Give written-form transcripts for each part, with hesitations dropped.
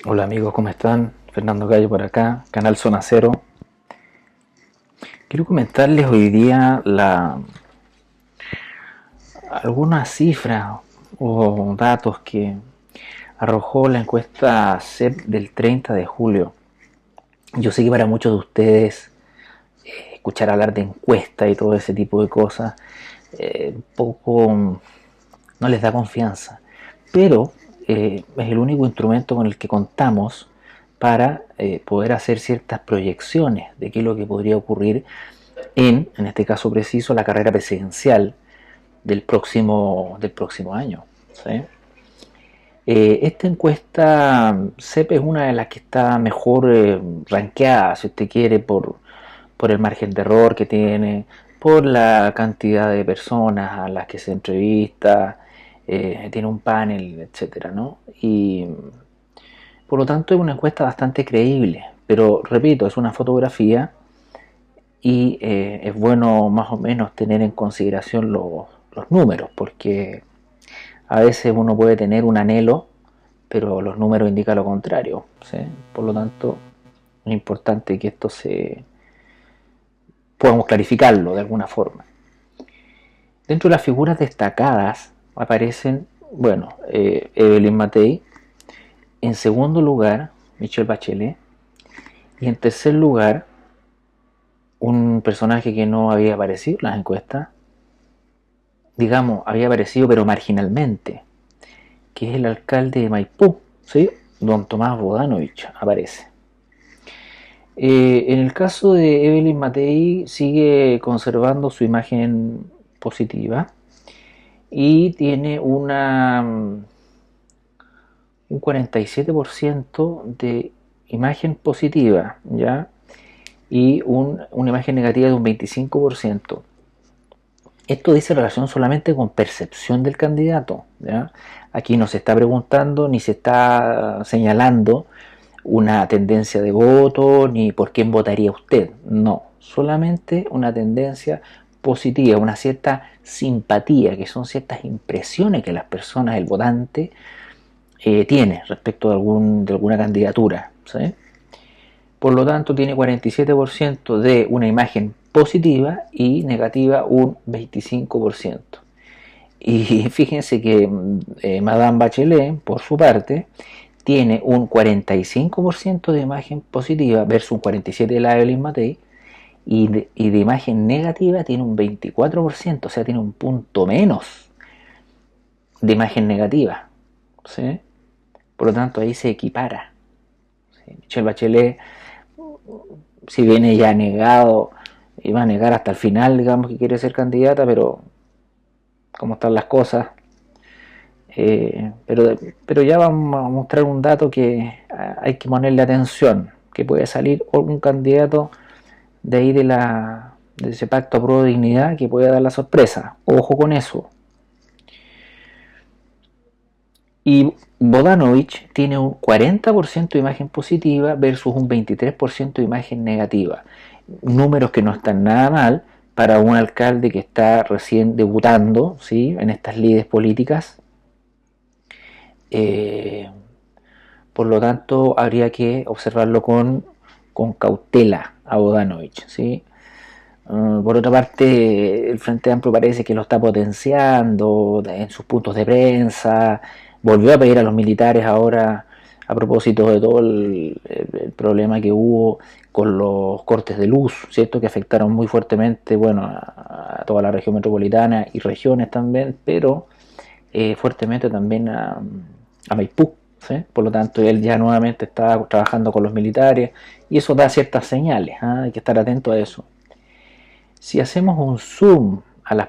Hola amigos, ¿cómo están? Fernando Gallo por acá, Canal Zona Cero. Quiero comentarles hoy día algunas cifras o datos que arrojó la encuesta CEP del 30 de julio. Yo sé que para muchos de ustedes escuchar hablar de encuesta y todo ese tipo de cosas un poco no les da confianza, pero es el único instrumento con el que contamos para poder hacer ciertas proyecciones de qué es lo que podría ocurrir en este caso preciso, la carrera presidencial del próximo año. ¿Sí? Esta encuesta CEP es una de las que está mejor rankeada, si usted quiere, por el margen de error que tiene, por la cantidad de personas a las que se entrevista, tiene un panel, etcétera, ¿no? Y por lo tanto es una encuesta bastante creíble, pero repito, es una fotografía y es bueno más o menos tener en consideración los números, porque a veces uno puede tener un anhelo, pero los números indican lo contrario, ¿sí? Por lo tanto, es importante que esto podamos clarificarlo de alguna forma. Dentro de las figuras destacadas aparecen, bueno, Evelyn Matei, en segundo lugar, Michelle Bachelet, y en tercer lugar, un personaje que no había aparecido en las encuestas, digamos, había aparecido pero marginalmente, que es el alcalde de Maipú, ¿sí? Don Tomás Bodanovich aparece. En el caso de Evelyn Matei sigue conservando su imagen positiva y tiene un 47% de imagen positiva, ¿ya? Y una imagen negativa de un 25%. Esto dice relación solamente con percepción del candidato, ¿ya? Aquí no se está preguntando ni se está señalando una tendencia de voto ni por quién votaría usted, no, solamente una tendencia positiva, una cierta simpatía, que son ciertas impresiones que las personas, el votante, tiene respecto de alguna candidatura, ¿sí? Por lo tanto, tiene 47% de una imagen positiva y negativa un 25%. Y fíjense que Madame Bachelet, por su parte, tiene un 45% de imagen positiva versus un 47% de la Evelyn Matei y de imagen negativa tiene un 24%, o sea, tiene un punto menos de imagen negativa, ¿sí? Por lo tanto, ahí se equipara, ¿sí? Michelle Bachelet, si viene ya negado, iba a negar hasta el final, digamos que quiere ser candidata, pero como están las cosas, pero ya vamos a mostrar un dato que hay que ponerle atención, que puede salir un candidato de ahí de ese pacto pro dignidad que puede dar la sorpresa. Ojo con eso. Y Bodanovich tiene un 40% de imagen positiva versus un 23% de imagen negativa. Números que no están nada mal para un alcalde que está recién debutando, ¿sí?, en estas lides políticas. Eh, por lo tanto, habría que observarlo con cautela a Bodanovich, ¿sí? Por otra parte, el Frente Amplio parece que lo está potenciando en sus puntos de prensa. Volvió a pedir a los militares ahora a propósito de todo el problema que hubo con los cortes de luz, ¿cierto? Que afectaron muy fuertemente, bueno, a toda la región metropolitana y regiones también, pero fuertemente también a Maipú, ¿sí? Por lo tanto, él ya nuevamente está trabajando con los militares y eso da ciertas señales, ¿eh? Hay que estar atento a eso. Si hacemos un zoom a las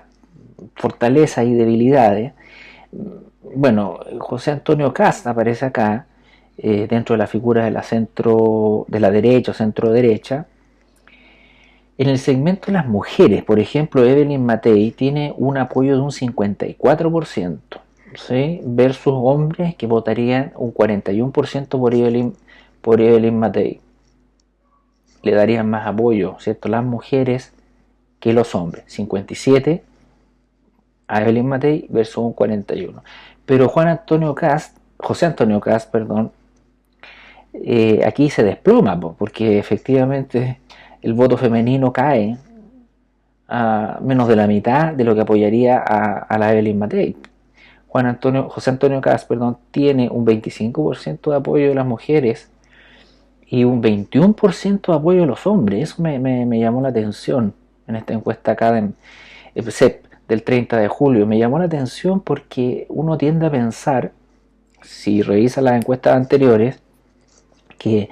fortalezas y debilidades, bueno, José Antonio Cast aparece acá, dentro de la figura de de la derecha o centro derecha. En el segmento de las mujeres, por ejemplo, Evelyn Matei tiene un apoyo de un 54%, ¿sí?, versus hombres que votarían un 41% por Evelyn Matei. Le darían más apoyo, ¿cierto?, las mujeres que los hombres, 57 a Evelyn Matei versus un 41. Pero José Antonio Cast, perdón, aquí se desploma, porque efectivamente el voto femenino cae a menos de la mitad de lo que apoyaría a la Evelyn Matei. José Antonio Kast, perdón, tiene un 25% de apoyo de las mujeres y un 21% de apoyo de los hombres. Eso me llamó la atención en esta encuesta acá de CEP del 30 de julio. Me llamó la atención porque uno tiende a pensar, si revisa las encuestas anteriores, que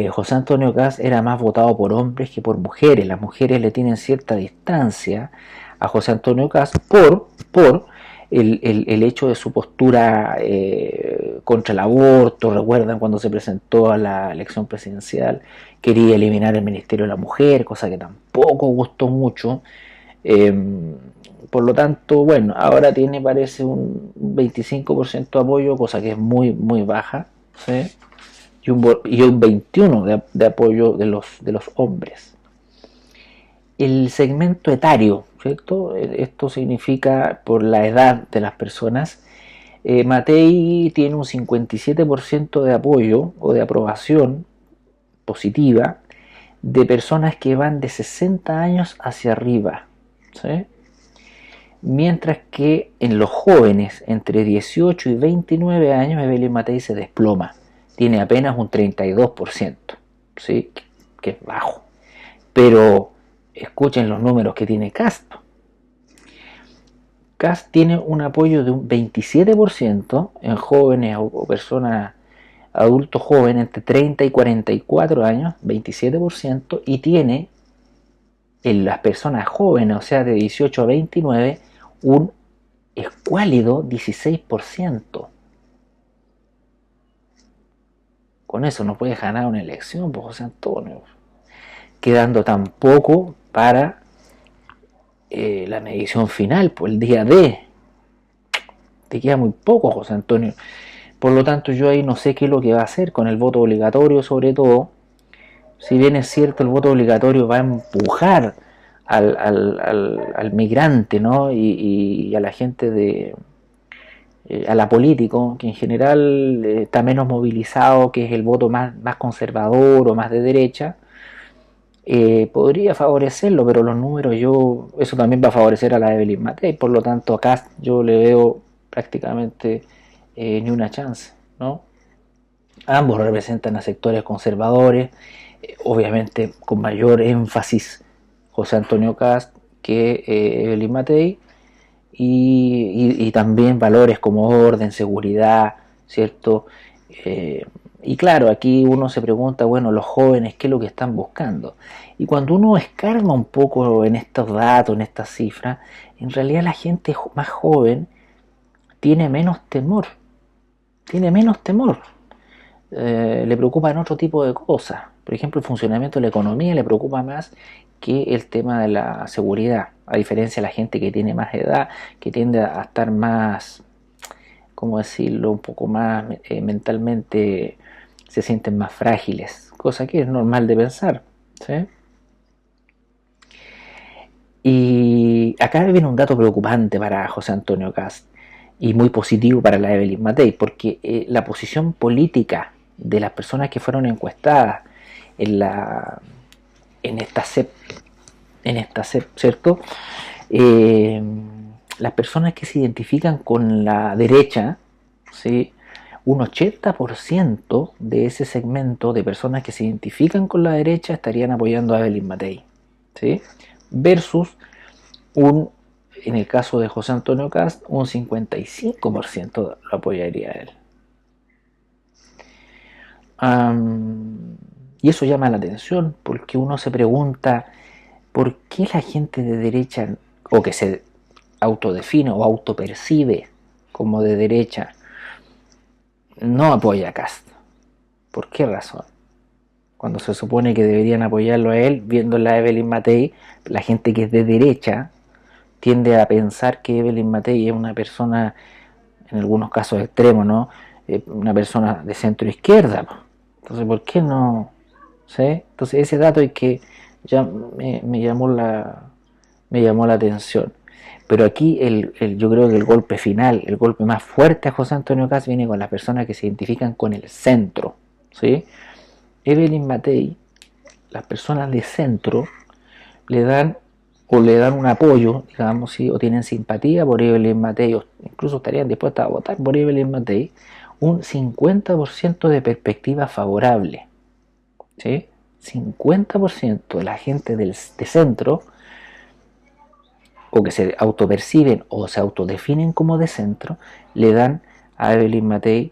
José Antonio Kast era más votado por hombres que por mujeres. Las mujeres le tienen cierta distancia a José Antonio Kast por el hecho de su postura contra el aborto. Recuerdan cuando se presentó a la elección presidencial, quería eliminar el Ministerio de la Mujer, cosa que tampoco gustó mucho. Por lo tanto, bueno, ahora tiene, parece, un 25% de apoyo, cosa que es muy, muy baja, ¿sí? y un 21% de apoyo de los hombres. El segmento etario, ¿cierto? Esto significa por la edad de las personas. Matei tiene un 57% de apoyo o de aprobación positiva de personas que van de 60 años hacia arriba, ¿sí? Mientras que en los jóvenes entre 18 y 29 años Evelyn Matei se desploma, tiene apenas un 32%, ¿sí? Que es bajo. Pero escuchen los números que tiene Kast. Kast tiene un apoyo de un 27% en jóvenes o personas, adultos jóvenes entre 30 y 44 años, 27%, y tiene en las personas jóvenes, o sea de 18 a 29, un escuálido 16%. Con eso no puede ganar una elección, pues, José Antonio, quedando tan poco para la medición final, pues el día D. Te queda muy poco, José Antonio. Por lo tanto, yo ahí no sé qué es lo que va a hacer con el voto obligatorio, sobre todo. Si bien es cierto, el voto obligatorio va a empujar al migrante, ¿no? y a la gente a la político, que en general está menos movilizado, que es el voto más conservador o más de derecha, podría favorecerlo, pero los números, eso también va a favorecer a la Evelyn Matei. Por lo tanto, acá yo le veo prácticamente ni una chance, ¿no? Ambos representan a sectores conservadores, obviamente con mayor énfasis José Antonio Kast que Evelyn Matei, y también valores como orden, seguridad, ¿cierto? Y claro, aquí uno se pregunta, bueno, los jóvenes, ¿qué es lo que están buscando? Y cuando uno escarba un poco en estos datos, en estas cifras, en realidad la gente más joven tiene menos temor, le preocupan otro tipo de cosas. Por ejemplo, el funcionamiento de la economía le preocupa más que el tema de la seguridad, a diferencia de la gente que tiene más edad, que tiende a estar más, ¿cómo decirlo?, un poco más mentalmente, se sienten más frágiles, cosa que es normal de pensar, ¿sí? Y acá viene un dato preocupante para José Antonio Kast y muy positivo para la Evelyn Matei, porque la posición política de las personas que fueron encuestadas en esta CEP, ¿cierto? Las personas que se identifican con la derecha, ¿sí? Un 80% de ese segmento de personas que se identifican con la derecha estarían apoyando a Evelyn Matei, ¿sí? Versus en el caso de José Antonio Kast, un 55% lo apoyaría a él. Y eso llama la atención, porque uno se pregunta por qué la gente de derecha, o que se autodefine o autopercibe como de derecha, no apoya a Kast. ¿Por qué razón? Cuando se supone que deberían apoyarlo a él, viendo la Evelyn Matei, la gente que es de derecha tiende a pensar que Evelyn Matei es una persona, en algunos casos extremos, ¿no? Una persona de centro izquierda. Entonces, ¿por qué no? ¿Sí? Entonces, ese dato es que ya me llamó la atención. Pero aquí yo creo que el golpe final, el golpe más fuerte a José Antonio Kast viene con las personas que se identifican con el centro, ¿sí? Evelyn Matei, las personas de centro le dan un apoyo, digamos, ¿sí? O tienen simpatía por Evelyn Matei, o incluso estarían dispuestas a votar por Evelyn Matei, un 50% de perspectiva favorable, ¿sí? 50% de la gente de centro, o que se autoperciben o se autodefinen como de centro, le dan a Evelyn Matei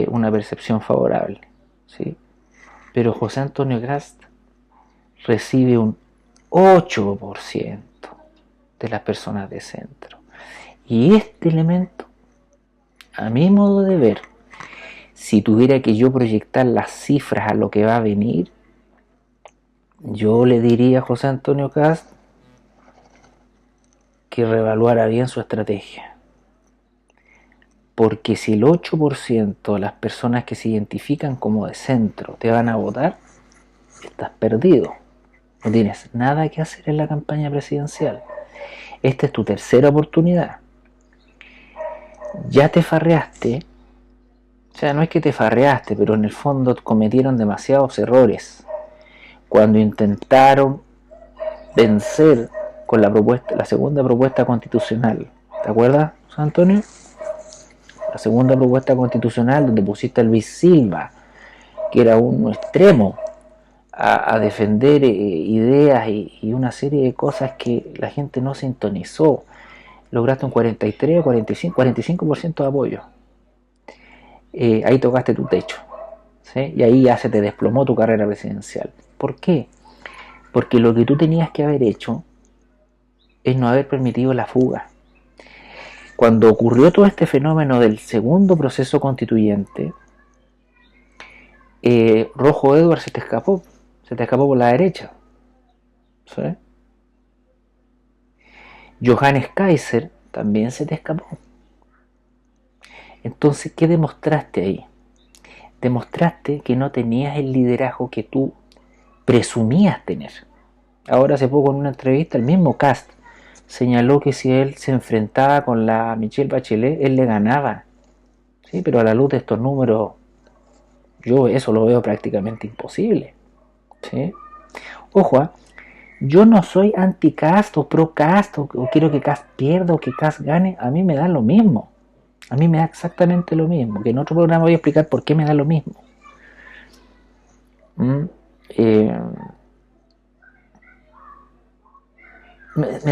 una percepción favorable, ¿sí? Pero José Antonio Cast recibe un 8% de las personas de centro. Y este elemento, a mi modo de ver, si tuviera que yo proyectar las cifras a lo que va a venir, yo le diría a José Antonio Cast que reevaluara bien su estrategia. Porque si el 8% de las personas que se identifican como de centro te van a votar, estás perdido. No tienes nada que hacer en la campaña presidencial. Esta es tu tercera oportunidad. Ya te farreaste. O sea, no es que te farreaste, pero en el fondo cometieron demasiados errores cuando intentaron vencer con la segunda propuesta constitucional. ¿Te acuerdas, José Antonio? La segunda propuesta constitucional donde pusiste a Luis Silva, que era un extremo, a defender ideas y una serie de cosas que la gente no sintonizó. Lograste un 43 o 45% de apoyo. Ahí tocaste tu techo, ¿sí? Y ahí ya se te desplomó tu carrera presidencial. ¿Por qué? Porque lo que tú tenías que haber hecho es no haber permitido la fuga. Cuando ocurrió todo este fenómeno del segundo proceso constituyente, Rojo Edwards se te escapó por la derecha, ¿sí? Johannes Kaiser también se te escapó. Entonces, ¿qué demostraste ahí? Demostraste que no tenías el liderazgo que tú presumías tener. Ahora hace poco en una entrevista el mismo Cast señaló que si él se enfrentaba con la Michelle Bachelet, él le ganaba. Sí, pero a la luz de estos números, yo eso lo veo prácticamente imposible. ¿Sí? Ojo, yo no soy anti-Cast o pro-Cast o quiero que Cast pierda o que Cast gane. A mí me da lo mismo. A mí me da exactamente lo mismo. Que en otro programa voy a explicar por qué me da lo mismo. Me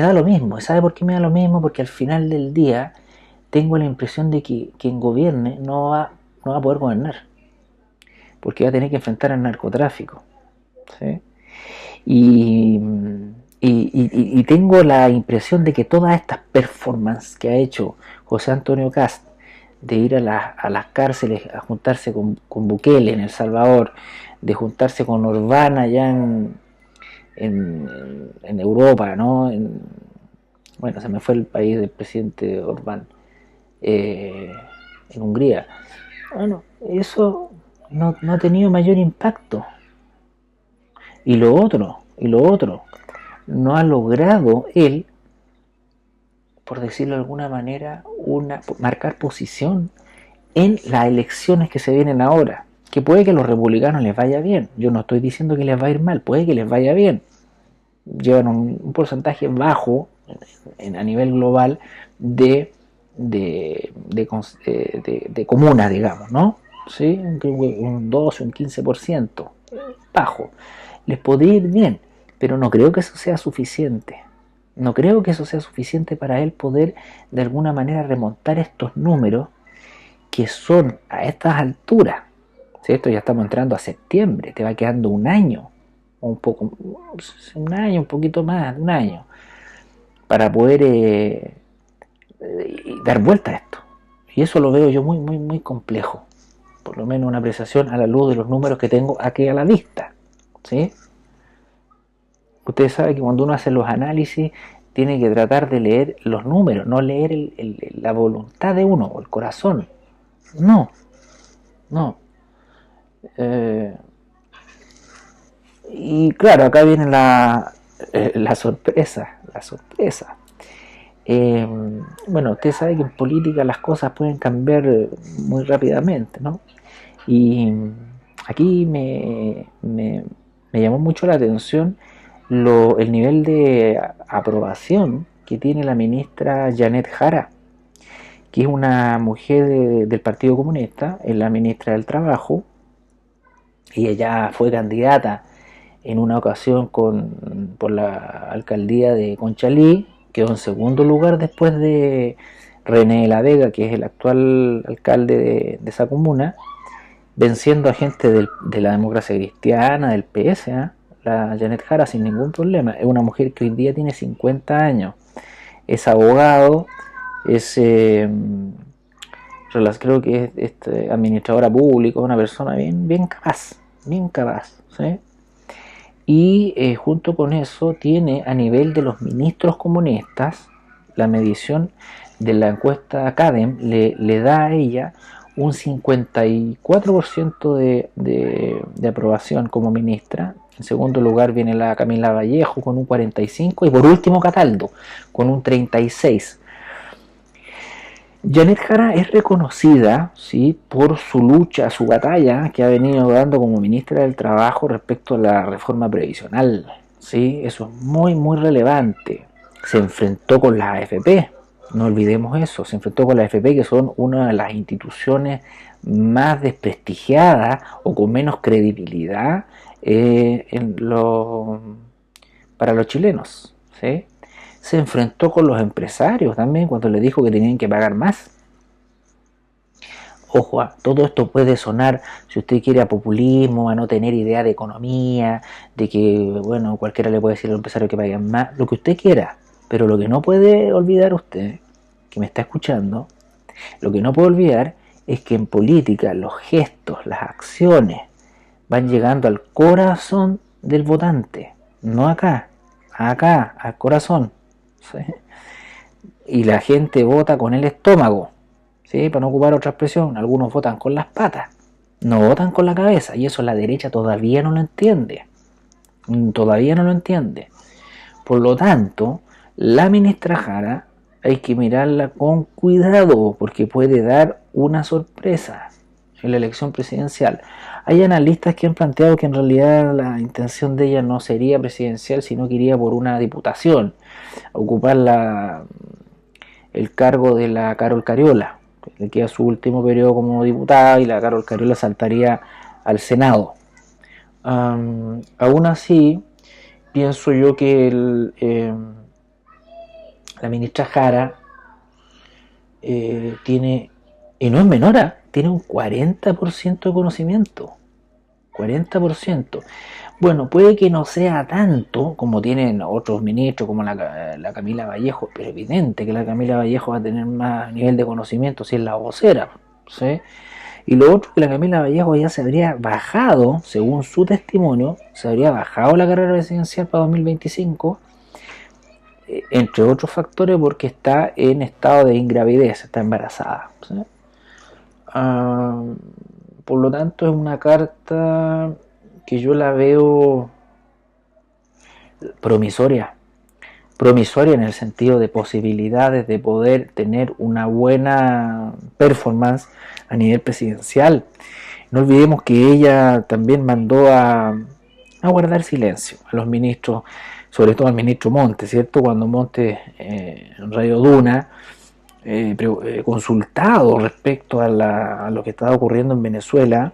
da lo mismo. ¿Sabe por qué me da lo mismo? Porque al final del día tengo la impresión de que quien gobierne no va a poder gobernar. Porque va a tener que enfrentar al narcotráfico. ¿Sí? Y tengo la impresión de que todas estas performances que ha hecho José Antonio Cast de ir a las cárceles a juntarse con Bukele en El Salvador, de juntarse con Orbán allá en Europa, ¿no? Bueno, se me fue el país del presidente Orbán, en Hungría. Bueno, eso no ha tenido mayor impacto. Y lo otro, no ha logrado él, por decirlo de alguna manera, marcar posición en las elecciones que se vienen ahora. Que puede que a los republicanos les vaya bien. Yo no estoy diciendo que les va a ir mal, puede que les vaya bien. Llevan un porcentaje bajo a nivel global de comunas, digamos, ¿no? ¿Sí? Un 12, un 15%, bajo. Les podría ir bien, pero no creo que eso sea suficiente. No creo que eso sea suficiente para él poder de alguna manera remontar estos números que son a estas alturas. ¿Sí? Esto ya estamos entrando a septiembre, te va quedando un año, un poquito más de un año, para poder dar vuelta a esto. Y eso lo veo yo muy, muy, muy complejo. Por lo menos una apreciación a la luz de los números que tengo aquí a la vista. ¿Sí? Ustedes saben que cuando uno hace los análisis tiene que tratar de leer los números, no leer la voluntad de uno o el corazón. No. Y claro, acá viene la sorpresa. Bueno, usted sabe que en política las cosas pueden cambiar muy rápidamente, ¿no? Y aquí me llamó mucho la atención el nivel de aprobación que tiene la ministra Janet Jara, que es una mujer del Partido Comunista, es la ministra del Trabajo, y ella fue candidata en una ocasión por la alcaldía de Conchalí, quedó en segundo lugar después de René de la Vega, que es el actual alcalde de esa comuna, venciendo a gente de la democracia cristiana, del PS, ¿eh? La Janet Jara sin ningún problema. Es una mujer que hoy día tiene 50 años, es abogado, es creo que es administradora pública, una persona bien capaz, bien capaz, ¿sí? Y junto con eso tiene a nivel de los ministros comunistas, la medición de la encuesta CADEM le da a ella un 54% de aprobación como ministra. En segundo lugar viene la Camila Vallejo con un 45% y por último Cataldo con un 36%. Janet Jara es reconocida, ¿sí?, por su lucha, su batalla que ha venido dando como ministra del Trabajo respecto a la reforma previsional, ¿sí? Eso es muy relevante. Se enfrentó con la AFP, no olvidemos eso, se enfrentó con la AFP, que son una de las instituciones más desprestigiadas o con menos credibilidad para los chilenos, ¿sí? Se enfrentó con los empresarios también cuando les dijo que tenían que pagar más. Ojo, todo esto puede sonar, si usted quiere, a populismo, a no tener idea de economía, de que, bueno, cualquiera le puede decir al empresario que paguen más, lo que usted quiera. Pero lo que no puede olvidar usted, que me está escuchando, lo que no puede olvidar es que en política los gestos, las acciones, van llegando al corazón del votante, no acá, al corazón. ¿Sí? Y la gente vota con el estómago, ¿sí?, para no ocupar otra expresión. Algunos votan con las patas, no votan con la cabeza, y eso la derecha todavía no lo entiende. Por lo tanto, la ministra Jara hay que mirarla con cuidado porque puede dar una sorpresa en la elección presidencial. Hay analistas que han planteado que en realidad la intención de ella no sería presidencial, sino que iría por una diputación, a ocupar el cargo de la Carol Cariola, que le queda su último periodo como diputada, y la Carol Cariola saltaría al Senado. Aún así, pienso yo que la ministra Jara tiene, y no es menor, tiene un 40% de conocimiento. 40%. Bueno, puede que no sea tanto como tienen otros ministros como la Camila Vallejo, pero evidente que la Camila Vallejo va a tener más nivel de conocimiento si es la vocera, ¿sí? Y lo otro, que la Camila Vallejo ya se habría bajado, según su testimonio, se habría bajado la carrera presidencial para 2025, entre otros factores porque está en estado de ingravidez, está embarazada, ¿sí? Por lo tanto, es una carta que yo la veo promisoria en el sentido de posibilidades de poder tener una buena performance a nivel presidencial. No olvidemos que ella también mandó a guardar silencio a los ministros, sobre todo al ministro Montes, ¿cierto? Cuando Montes en Radio Duna, consultado respecto a lo que estaba ocurriendo en Venezuela,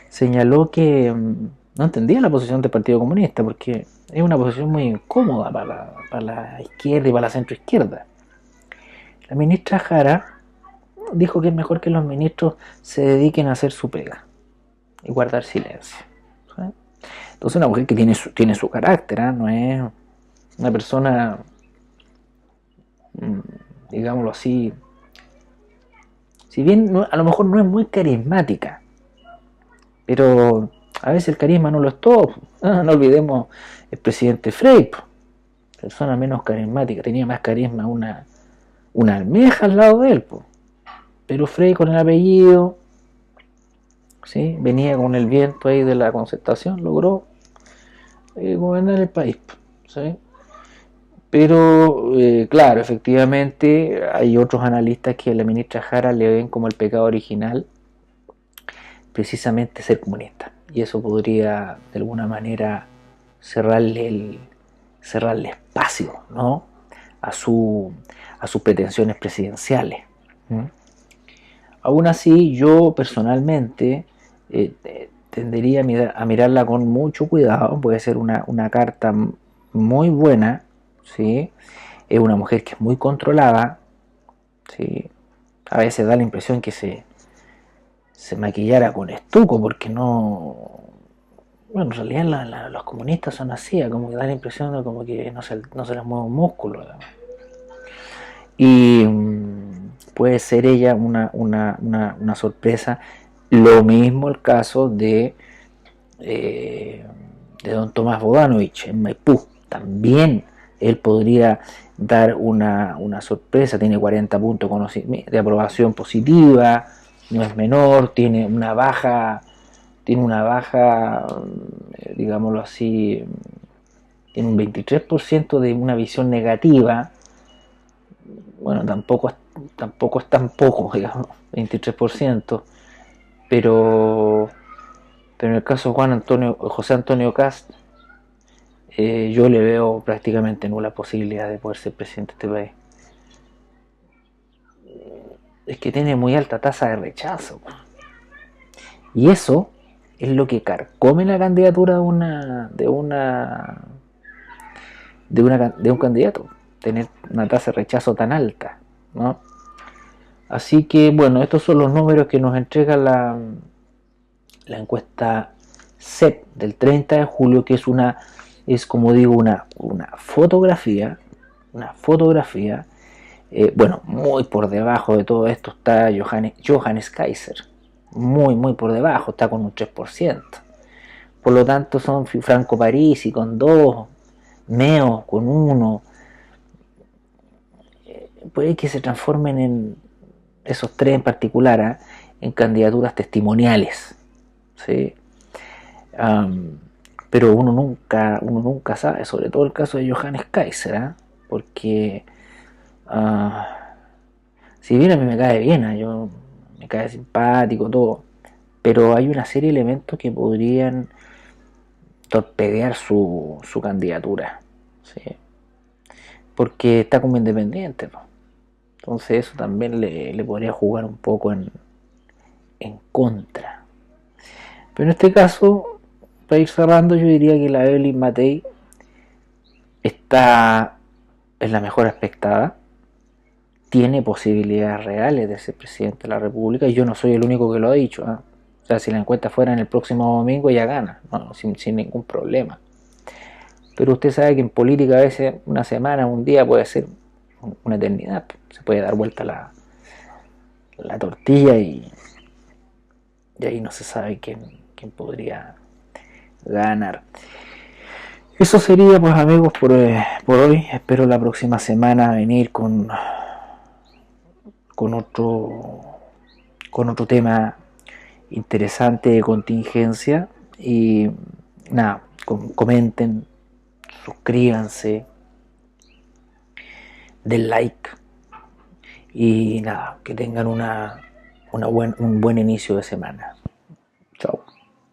señaló que no entendía la posición del Partido Comunista, porque es una posición muy incómoda para la izquierda y para la centroizquierda. La ministra Jara dijo que es mejor que los ministros se dediquen a hacer su pega y guardar silencio, ¿sí? Entonces, una mujer que tiene su carácter, ¿eh? No es una persona, digámoslo así, si bien a lo mejor no es muy carismática, pero a veces el carisma no lo es todo. No olvidemos el presidente Frei, persona menos carismática, tenía más carisma una almeja al lado de él, pero Frei, con el apellido, ¿sí?, venía con el viento ahí de la Concertación, logró gobernar el país, ¿sí? Pero claro, efectivamente hay otros analistas que a la ministra Jara le ven como el pecado original, precisamente ser comunista. Y eso podría de alguna manera cerrarle espacio, ¿no?, a sus pretensiones presidenciales. Aún así, yo personalmente tendería a mirarla con mucho cuidado. Puede ser una carta muy buena, ¿sí? Es una mujer que es muy controlada, ¿sí? A veces da la impresión que se maquillara con estuco, porque no... Bueno, en realidad los comunistas son así, como que da la impresión de como que no se les mueve un músculo. Y puede ser ella una sorpresa. Lo mismo el caso de don Tomás Bodanovich en Maipú. También él podría dar una sorpresa. Tiene 40 puntos de aprobación positiva, no es menor, tiene una baja, digámoslo así, tiene un 23% de una visión negativa. Bueno, tampoco es tan poco, digamos, 23%, pero en el caso de José Antonio Cast, yo le veo prácticamente nula posibilidad de poder ser presidente de este país. Es que tiene muy alta tasa de rechazo, y eso es lo que carcome la candidatura de un candidato, tener una tasa de rechazo tan alta, ¿no? Así que bueno, estos son los números que nos entrega la encuesta CEP del 30 de julio, que es como digo, una fotografía, bueno, muy por debajo de todo esto está Johannes Kaiser, muy por debajo, está con un 3%. Por lo tanto son Franco Parisi con 2, Meo con 1. Puede que se transformen en esos tres en particular, en candidaturas testimoniales, ¿sí? Pero uno nunca sabe, sobre todo el caso de Johannes Kaiser, porque si bien a mí me cae bien, yo me cae simpático todo, pero hay una serie de elementos que podrían torpedear su candidatura, ¿sí? Porque está como independiente, ¿no? Entonces eso también le podría jugar un poco en contra. Pero en este caso, para ir cerrando, yo diría que la Evelyn Matei es la mejor expectada, tiene posibilidades reales de ser presidente de la República, y yo no soy el único que lo ha dicho, ¿eh? O sea, si la encuesta fuera en el próximo domingo, ya gana, ¿no? sin ningún problema. Pero usted sabe que en política a veces una semana, un día puede ser una eternidad, se puede dar vuelta la tortilla, y ahí no se sabe quién podría ganar. Eso sería, pues amigos, por hoy. Espero la próxima semana venir con otro tema interesante de contingencia. Y nada, comenten, suscríbanse, den like, y nada, que tengan un buen inicio de semana. Chao.